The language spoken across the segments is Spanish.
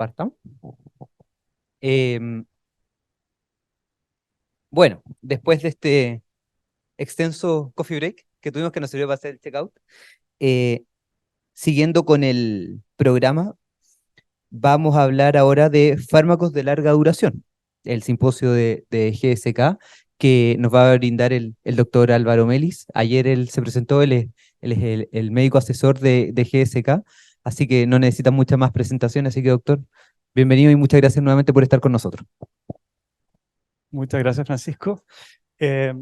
Partamos. Em, bueno, después de este extenso coffee break que tuvimos que nos sirvió para hacer el checkout, eh, siguiendo con el programa, vamos a hablar ahora de fármacos de larga duración, el simposio de GSK que nos va a brindar el doctor Álvaro Melis. Ayer él se presentó, él es el médico asesor de GSK, así que no necesita mucha más presentación, así que doctor, bienvenido y muchas gracias nuevamente por estar con nosotros. Muchas gracias, Francisco. Eh,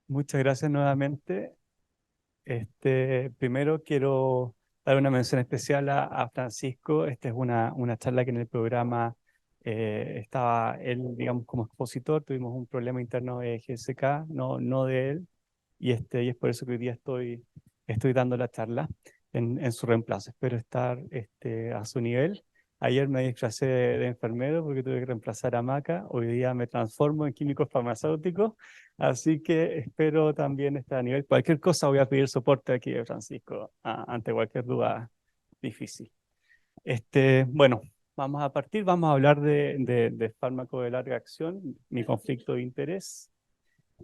Muchas gracias nuevamente. Primero quiero dar una mención especial a Francisco. Esta es una charla que en el programa estaba él, digamos, como expositor. Tuvimos un problema interno de GSK, no de él, y es por eso que hoy día estoy dando la charla en su reemplazo. Espero estar a su nivel. Ayer me disfracé de enfermero porque tuve que reemplazar a Maca. Hoy día me transformo en químico farmacéutico, así que espero también estar a nivel. Cualquier cosa voy a pedir soporte aquí de Francisco ante cualquier duda difícil. Bueno, vamos a partir, vamos a hablar de fármaco de larga acción, mi conflicto de interés.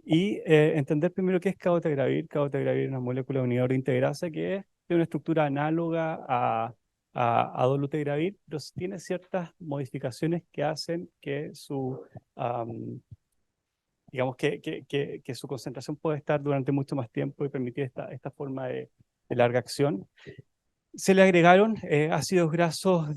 Y entender primero qué es cabotegravir. Cabotegravir es una molécula unidad de integrasa que tiene una estructura análoga a dolutegravir, pero tiene ciertas modificaciones que hacen que digamos que su concentración puede estar durante mucho más tiempo y permitir esta forma de larga acción. Se le agregaron ácidos grasos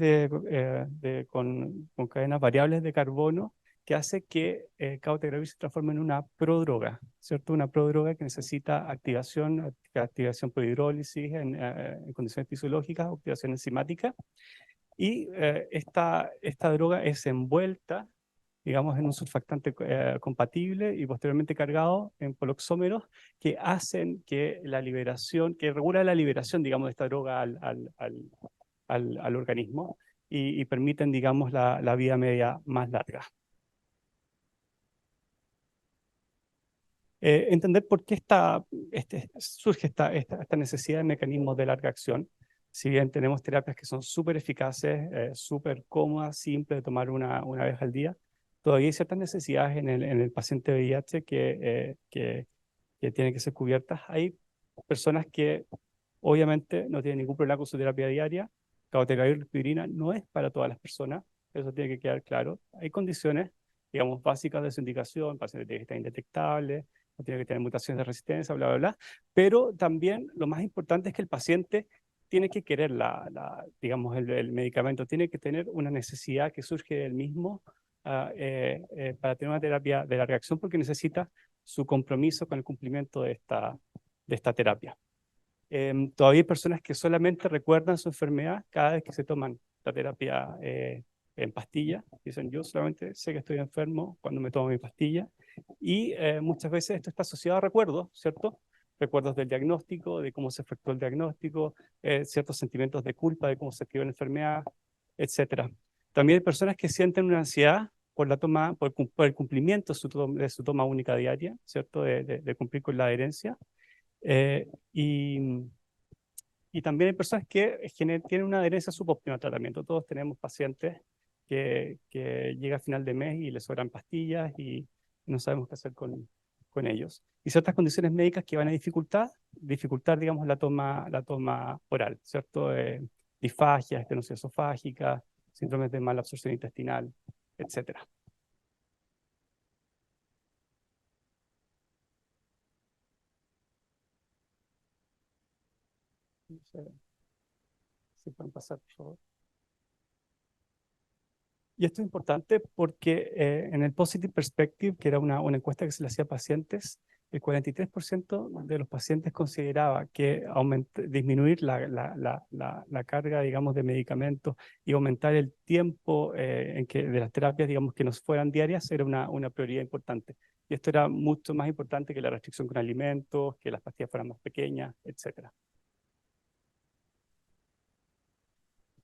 con cadenas variables de carbono que hace que cabotegravir se transforme en una prodroga, ¿cierto? Una prodroga que necesita activación por hidrólisis en condiciones fisiológicas, activación enzimática, y esta droga es envuelta, digamos, en un surfactante compatible y posteriormente cargado en poloxómeros que hacen que la liberación, que regula la liberación, digamos, de esta droga al organismo y permiten, digamos, la vida media más larga. Entender por qué surge esta necesidad de mecanismos de larga acción. Si bien tenemos terapias que son súper eficaces, súper cómodas, simples de tomar una vez al día, todavía hay ciertas necesidades en el paciente VIH que tienen que ser cubiertas. Hay personas que obviamente no tienen ningún problema con su terapia diaria. Cabotegravir aspirina no es para todas las personas, eso tiene que quedar claro. Hay condiciones, digamos, básicas de su indicación, paciente tiene que estar indetectable, no tiene que tener mutaciones de resistencia, bla, bla, bla. Pero también lo más importante es que el paciente tiene que querer digamos, el medicamento, tiene que tener una necesidad que surge del mismo para tener una terapia de larga acción porque necesita su compromiso con el cumplimiento de esta terapia. Todavía hay personas que solamente recuerdan su enfermedad cada vez que se toman la terapia en pastilla. Dicen, yo solamente sé que estoy enfermo cuando me tomo mi pastilla. Y muchas veces esto está asociado a recuerdos, ¿cierto? Recuerdos del diagnóstico, de cómo se efectuó el diagnóstico, ciertos sentimientos de culpa de cómo se escribió la enfermedad, etcétera. También hay personas que sienten una ansiedad por por el cumplimiento de su toma única diaria, ¿cierto? De cumplir con la adherencia. Eh, y, y también hay personas que tienen una adherencia subóptima al tratamiento. Todos tenemos pacientes que llega a final de mes y les sobran pastillas y no sabemos qué hacer con ellos. Y ciertas condiciones médicas que van a dificultar, digamos, la toma oral, ¿cierto? Disfagia, estenosis esofágica, síndromes de mala absorción intestinal, etcétera. Si pueden pasar, por favor. Y esto es importante porque en el Positive Perspective, que era una encuesta que se le hacía a pacientes, el 43% de los pacientes consideraba que disminuir la carga, digamos, de medicamentos y aumentar el tiempo de las terapias, digamos, que nos fueran diarias, era una prioridad importante. Y esto era mucho más importante que la restricción con alimentos, que las pastillas fueran más pequeñas, etcétera.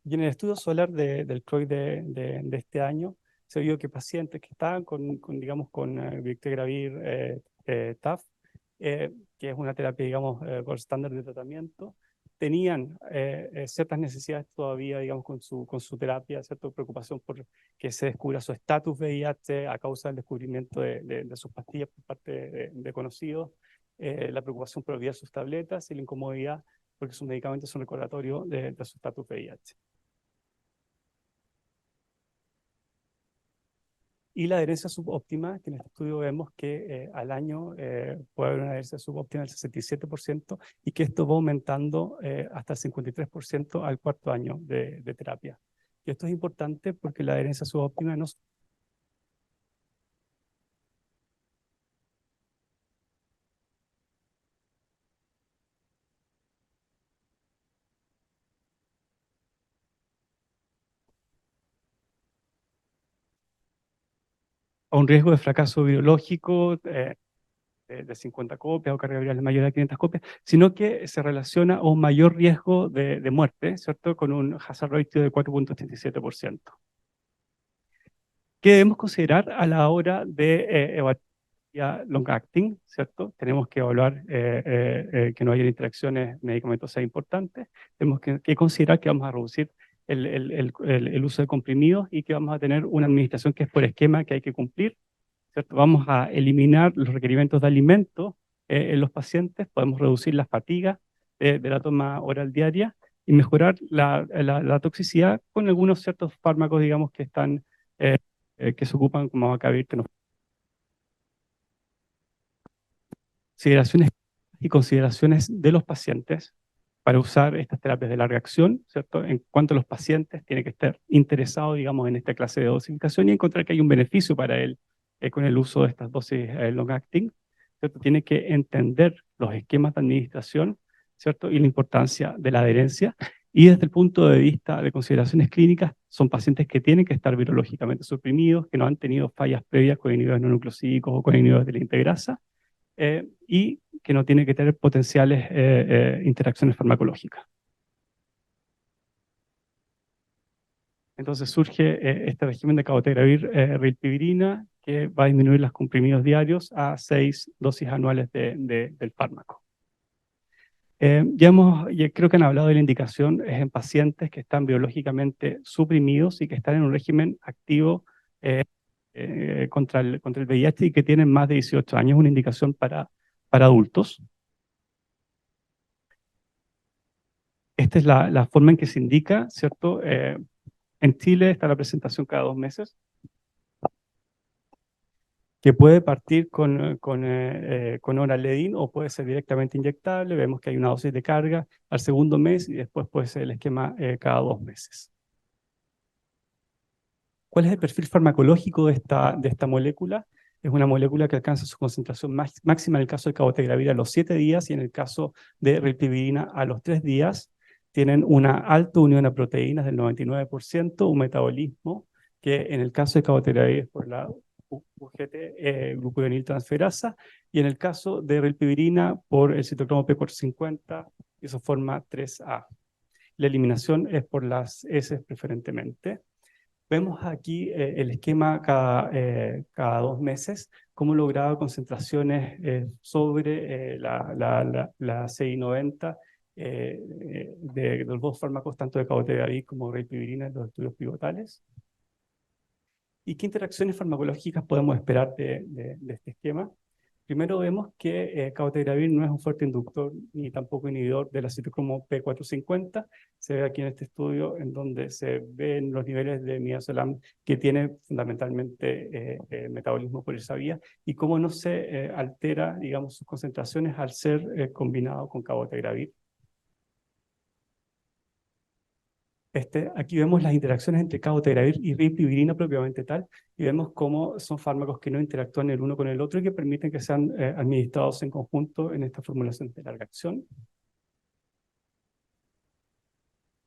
Y en el estudio solar del CROI de este año, se vio que pacientes que estaban digamos, con Victegravir TAF, que es una terapia, digamos, por estándar de tratamiento, tenían ciertas necesidades todavía, digamos, con su terapia, cierta preocupación por que se descubra su estatus VIH a causa del descubrimiento de sus pastillas por parte de conocidos, la preocupación por olvidar sus tabletas y la incomodidad porque sus medicamentos son recordatorios de su estatus VIH. Y la adherencia subóptima, que en este estudio vemos que al año puede haber una adherencia subóptima del 67% y que esto va aumentando hasta el 53% al cuarto año de terapia. Y esto es importante porque la adherencia subóptima no a un riesgo de fracaso biológico de 50 copias o carga viral mayor de 500 copias, sino que se relaciona a un mayor riesgo de muerte, ¿cierto? Con un hazard ratio de 4.87%. ¿Qué debemos considerar a la hora de evaluar long acting, ¿cierto? Tenemos que evaluar que no haya interacciones medicamentos importantes. Tenemos que considerar que vamos a reducir el uso de comprimidos y que vamos a tener una administración que es por esquema que hay que cumplir, ¿cierto? Vamos a eliminar los requerimientos de alimentos en los pacientes, podemos reducir la fatiga de la toma oral diaria y mejorar la toxicidad con algunos ciertos fármacos, digamos, que están, que se ocupan como Abacavir, que nos consideraciones y consideraciones de los pacientes para usar estas terapias de larga acción, ¿cierto? En cuanto a los pacientes, tiene que estar interesado, digamos, en esta clase de dosificación y encontrar que hay un beneficio para él con el uso de estas dosis long acting, ¿cierto? Tiene que entender los esquemas de administración, ¿cierto? Y la importancia de la adherencia. Y desde el punto de vista de consideraciones clínicas, son pacientes que tienen que estar virológicamente suprimidos, que no han tenido fallas previas con inhibidores no nucleosídicos o con inhibidores de la integrasa, y que no tiene que tener potenciales interacciones farmacológicas. Entonces surge este régimen de cabotegravir rilpivirina que va a disminuir los comprimidos diarios a 6 dosis anuales del fármaco. Ya creo que han hablado de la indicación, es en pacientes que están biológicamente suprimidos y que están en un régimen activo contra el VIH y que tienen más de 18 años, una indicación para adultos. Esta es la forma en que se indica, ¿cierto? En Chile está la presentación cada 2 meses, que puede partir con Oraledin o puede ser directamente inyectable. Vemos que hay una dosis de carga al segundo mes y después puede ser el esquema cada 2 meses. ¿Cuál es el perfil farmacológico de esta molécula? Es una molécula que alcanza su concentración máxima en el caso de cabotegravir a los 7 días y en el caso de rilpivirina a los 3 días. Tienen una alta unión a proteínas del 99%, un metabolismo que en el caso de cabotegravir es por la UGT, glucuroniltransferasa, y en el caso de rilpivirina por el citocromo P450, isoforma 3A. La eliminación es por las S preferentemente. Vemos aquí el esquema cada 2 meses, cómo lograba concentraciones sobre la CI90 de los 2 fármacos, tanto de cabotegravir como rilpivirina en los estudios pivotales. ¿Y qué interacciones farmacológicas podemos esperar de este esquema? Primero vemos que cabotegravir no es un fuerte inductor ni tampoco inhibidor del citocromo P450. Se ve aquí en este estudio en donde se ven los niveles de midazolam que tiene fundamentalmente metabolismo por esa vía y cómo no se altera, digamos, sus concentraciones al ser combinado con cabotegravir. Aquí vemos las interacciones entre cabotegravir y rilpivirina propiamente tal, y vemos cómo son fármacos que no interactúan el uno con el otro y que permiten que sean administrados en conjunto en esta formulación de larga acción.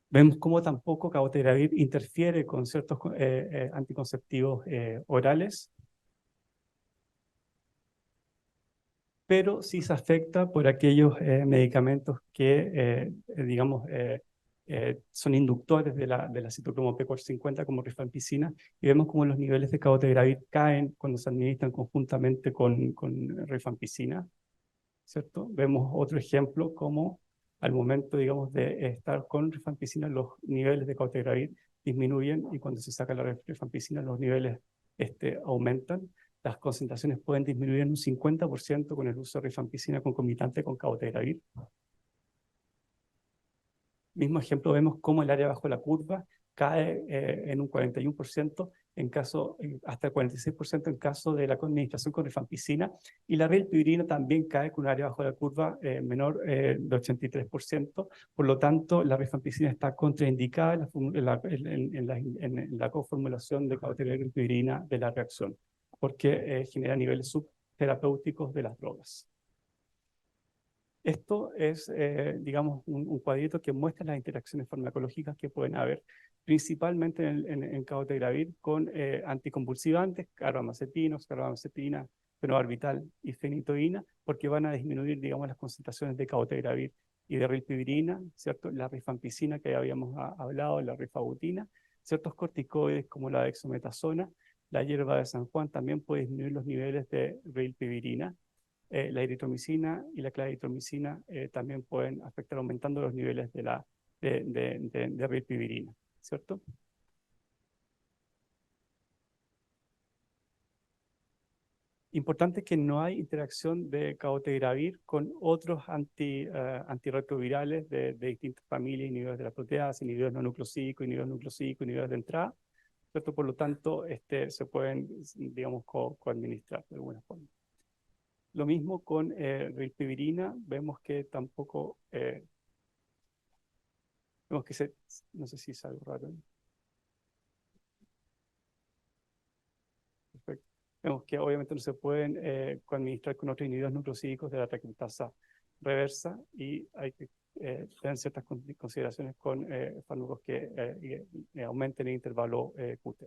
Vemos cómo tampoco cabotegravir interfiere con ciertos anticonceptivos orales, pero sí se afecta por aquellos medicamentos que, digamos, son inductores de la citocromo P450 como rifampicina, y vemos cómo los niveles de cabotegravir caen cuando se administran conjuntamente con rifampicina, ¿cierto? Vemos otro ejemplo como al momento, digamos, de estar con rifampicina, los niveles de cabotegravir disminuyen y cuando se saca la rifampicina los niveles aumentan. Las concentraciones pueden disminuir en un 50% con el uso de rifampicina concomitante con cabotegravir. Mismo ejemplo, vemos cómo el área bajo la curva cae en un 41% hasta el 46% en caso de la administración con rifampicina, y la rilpivirina también cae con un área bajo la curva menor de 83%. Por lo tanto, la rifampicina está contraindicada en la coformulación de cabotegravir y rilpivirina de la reacción, porque genera niveles subterapéuticos de las drogas. Esto es, digamos, un cuadrito que muestra las interacciones farmacológicas que pueden haber, principalmente en cabotegravir con anticonvulsivantes, carbamazepina, fenobarbital y fenitoína, porque van a disminuir, digamos, las concentraciones de cabotegravir y de rilpivirina, ¿cierto? La rifampicina que habíamos hablado, la rifabutina, ciertos corticoides como la dexametasona, la hierba de San Juan también puede disminuir los niveles de rilpivirina. La eritromicina y la claritromicina también pueden afectar aumentando los niveles de rilpivirina, ¿cierto? Importante que no hay interacción de cabotegravir con otros antirretrovirales de distintas familias, inhibidores de la proteasa, inhibidores no nucleosídicos, inhibidores de entrada, ¿cierto? Por lo tanto, se pueden, digamos, coadministrar de alguna forma. Lo mismo con rilpivirina, vemos que tampoco, vemos que no sé si es algo raro. Perfecto. Vemos que obviamente no se pueden coadministrar con otros inhibidores nucleosídicos de la transcriptasa reversa, y hay que tener ciertas consideraciones con fármacos que aumenten el intervalo QT.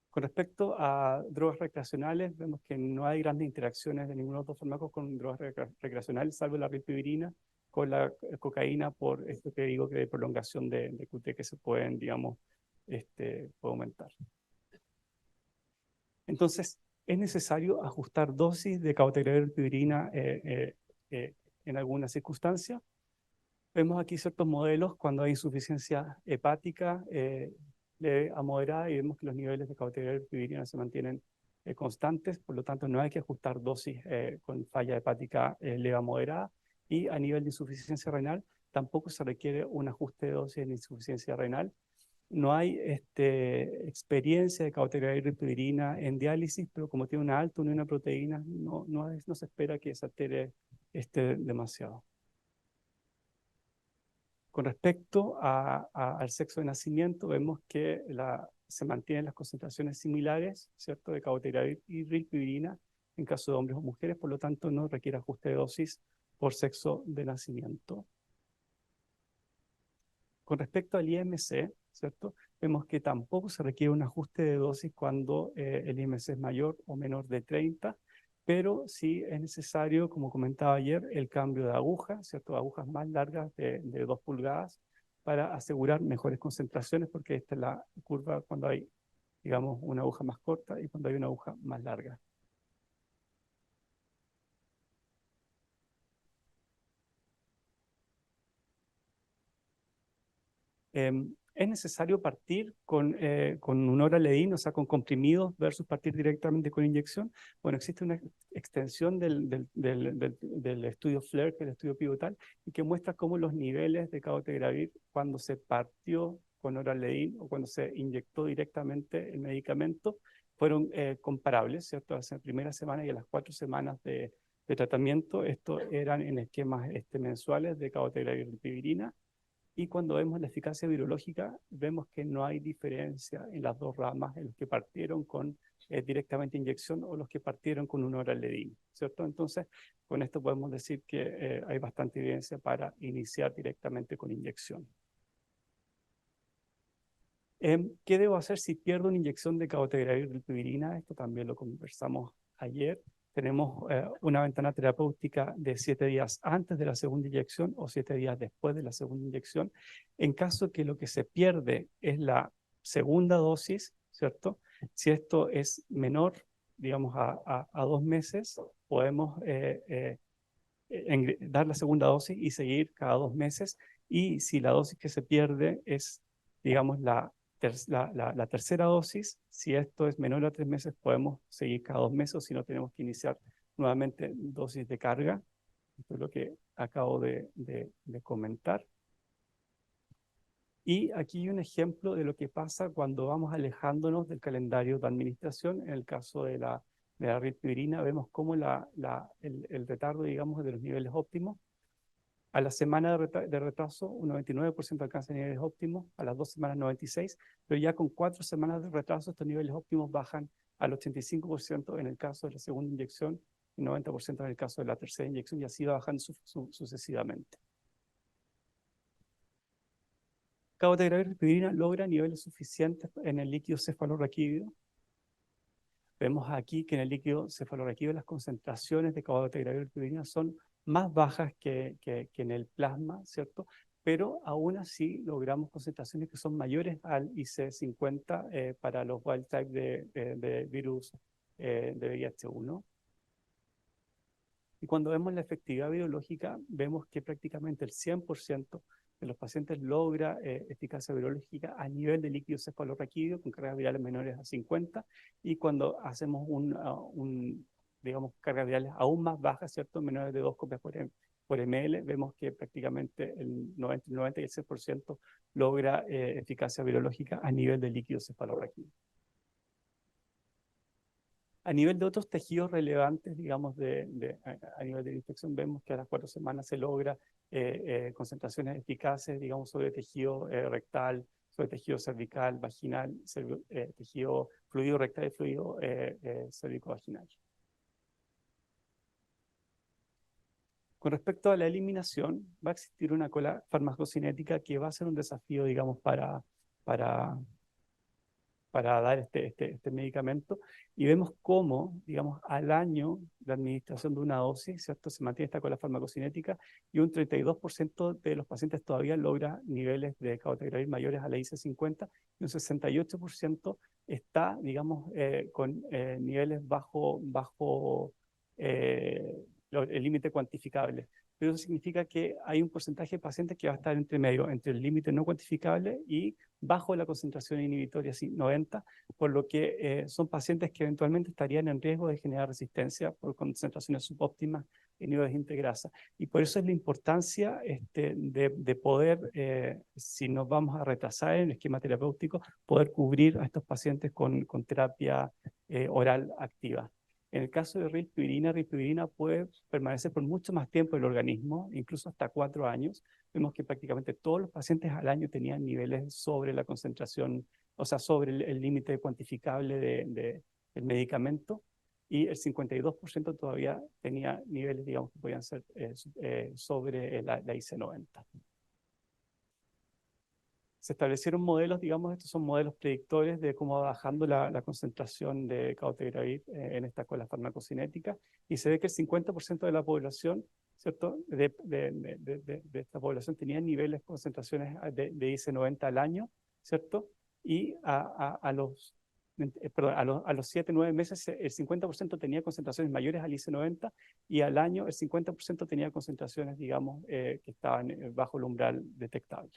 Con respecto a drogas recreacionales, vemos que no hay grandes interacciones de ninguno de los dos fármacos con drogas recreacionales, salvo la rilpivirina con la cocaína, por esto que digo que de prolongación de QT que se pueden, digamos, puede aumentar. Entonces, es necesario ajustar dosis de cabotegravir y rilpivirina en algunas circunstancias. Vemos aquí ciertos modelos cuando hay insuficiencia hepática leve a moderada, y vemos que los niveles de cabotegravir y rilpivirina se mantienen constantes, por lo tanto no hay que ajustar dosis con falla hepática leve a moderada, y a nivel de insuficiencia renal tampoco se requiere un ajuste de dosis en insuficiencia renal. No hay experiencia de cabotegravir y rilpivirina en diálisis, pero como tiene una alta unión a proteínas, no se espera que se altere demasiado. Con respecto al sexo de nacimiento, vemos que se mantienen las concentraciones similares, ¿cierto?, de cabotegravir y rilpivirina en caso de hombres o mujeres, por lo tanto no requiere ajuste de dosis por sexo de nacimiento. Con respecto al IMC, ¿cierto?, vemos que tampoco se requiere un ajuste de dosis cuando el IMC es mayor o menor de 30, pero sí es necesario, como comentaba ayer, el cambio de aguja, ¿cierto?, agujas más largas de 2 pulgadas para asegurar mejores concentraciones, porque esta es la curva cuando hay, digamos, una aguja más corta y cuando hay una aguja más larga. Es necesario partir con un Noradrenalina, o sea, con comprimidos, versus partir directamente con inyección. Bueno, existe una extensión del estudio FLAIR, que es el estudio pivotal, y que muestra cómo los niveles de cabotegravir cuando se partió con Noradrenalina o cuando se inyectó directamente el medicamento fueron comparables, ¿cierto? A la primera semana y a las 4 semanas de tratamiento. Estos eran en esquemas mensuales de cabotegravir y rilpivirina. Y cuando vemos la eficacia virológica, vemos que no hay diferencia en las dos ramas, en los que partieron con directamente inyección o los que partieron con un oral de ¿cierto? Entonces, con esto podemos decir que hay bastante evidencia para iniciar directamente con inyección. ¿Qué debo hacer si pierdo una inyección de cabotegravir rilpivirina? Esto también lo conversamos ayer. Tenemos una ventana terapéutica de 7 días antes de la segunda inyección o 7 días después de la segunda inyección. En caso que lo que se pierde es la segunda dosis, ¿cierto? Si esto es menor, digamos, a 2 meses, podemos dar la segunda dosis y seguir cada 2 meses. Y si la dosis que se pierde es, digamos, la tercera dosis, si esto es menor a 3 meses, podemos seguir cada 2 meses, o si no, tenemos que iniciar nuevamente dosis de carga. Esto es lo que acabo de comentar. Y aquí hay un ejemplo de lo que pasa cuando vamos alejándonos del calendario de administración. En el caso de la rilpivirina, vemos cómo el retardo, digamos, de los niveles óptimos. A la semana de retraso, un 99% alcanza niveles óptimos, a las 2 semanas 96%, pero ya con 4 semanas de retraso, estos niveles óptimos bajan al 85% en el caso de la segunda inyección, y 90% en el caso de la tercera inyección, y así va bajando sucesivamente. Cabotegravir rilpivirina logra niveles suficientes en el líquido cefalorraquídeo. Vemos aquí que en el líquido cefalorraquídeo las concentraciones de cabotegravir rilpivirina son más bajas que en el plasma, ¿cierto? Pero aún así logramos concentraciones que son mayores al IC50 para los wild type de virus de VIH1. Y cuando vemos la efectividad virológica, vemos que prácticamente el 100% de los pacientes logra eficacia virológica a nivel de líquido cefalorraquídeo con cargas virales menores a 50, y cuando hacemos digamos, cargas virales aún más bajas, ¿cierto? Menores de 2 copias por ml, vemos que prácticamente el 96% logra eficacia virológica a nivel de líquido cefalorraquídeo. A nivel de otros tejidos relevantes, digamos, a nivel de infección, vemos que a las 4 semanas se logra concentraciones eficaces, digamos, sobre tejido rectal, sobre tejido cervical, vaginal, tejido fluido rectal y fluido cervicovaginal. Con respecto a la eliminación, va a existir una cola farmacocinética que va a ser un desafío, digamos, para dar este medicamento, y vemos cómo, digamos, al año de administración de una dosis, ¿cierto? Se mantiene esta cola farmacocinética, y un 32% de los pacientes todavía logra niveles de cabotegravir mayores a la IC50, y un 68% está, digamos, con niveles bajo el límite cuantificable. Pero eso significa que hay un porcentaje de pacientes que va a estar entre medio, entre el límite no cuantificable y bajo la concentración inhibitoria, así 90, por lo que son pacientes que eventualmente estarían en riesgo de generar resistencia por concentraciones subóptimas en niveles de integrasa. Y por eso es la importancia de poder, si nos vamos a retrasar en el esquema terapéutico, poder cubrir a estos pacientes con terapia oral activa. En el caso de rilpivirina puede permanecer por mucho más tiempo en el organismo, incluso hasta 4 años. Vemos que prácticamente todos los pacientes al año tenían niveles sobre la concentración, o sea, sobre el límite cuantificable del medicamento, y el 52% todavía tenía niveles, digamos, que podían ser sobre la IC90. Se establecieron modelos, digamos, estos son modelos predictores de cómo va bajando la concentración de cabotegravir en esta cola farmacocinética, y se ve que el 50% de la población, ¿cierto?, de esta población tenía niveles, concentraciones de IC90 al año, ¿cierto? Y a los 7, 9 meses el 50% tenía concentraciones mayores al IC90, y al año el 50% tenía concentraciones, digamos, que estaban bajo el umbral detectable.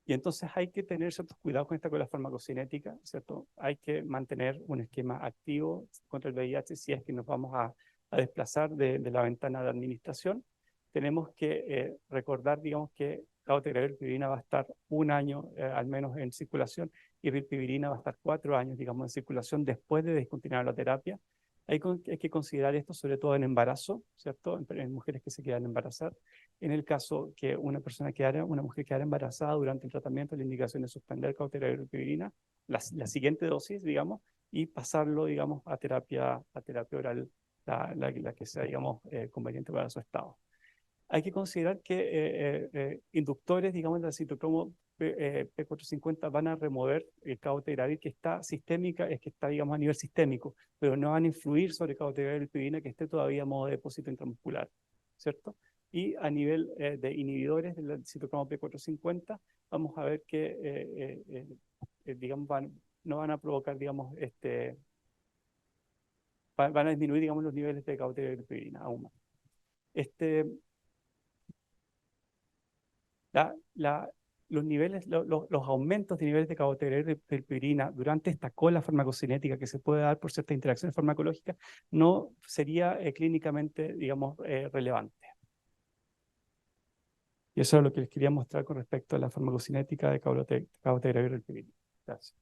Y entonces hay que tener ciertos cuidados con esta cola farmacocinética, ¿cierto? Hay que mantener un esquema activo contra el VIH si es que nos vamos a desplazar de la ventana de administración. Tenemos que recordar, digamos, que cabotegravir rilpivirina va a estar 1 año al menos en circulación, y rilpivirina va a estar 4 años, digamos, en circulación después de discontinuar la terapia. Hay que considerar esto sobre todo en embarazo, ¿cierto? En mujeres que se quedan embarazadas. En el caso que una mujer quedara embarazada durante el tratamiento, la indicación es suspender cauteravirpirina, la siguiente dosis, digamos, y pasarlo, digamos, a terapia oral, la que sea, digamos, conveniente para su estado. Hay que considerar que inductores, digamos, del citocromo P450 van a remover el cabotegravir que está sistémica, es que está, digamos, a nivel sistémico, pero no van a influir sobre cabotegravir que esté todavía a modo de depósito intramuscular, ¿cierto? Y a nivel de inhibidores del citocromo P450, vamos a ver que, digamos, no van a provocar, digamos, van a disminuir, digamos, los niveles de cabotegravir aún más. Este, la, la, los niveles, los aumentos de niveles de cabotegravir durante esta cola farmacocinética que se puede dar por ciertas interacciones farmacológicas no sería clínicamente, digamos, relevante. Y eso es lo que les quería mostrar con respecto a la farmacocinética de cabotegravir. Gracias.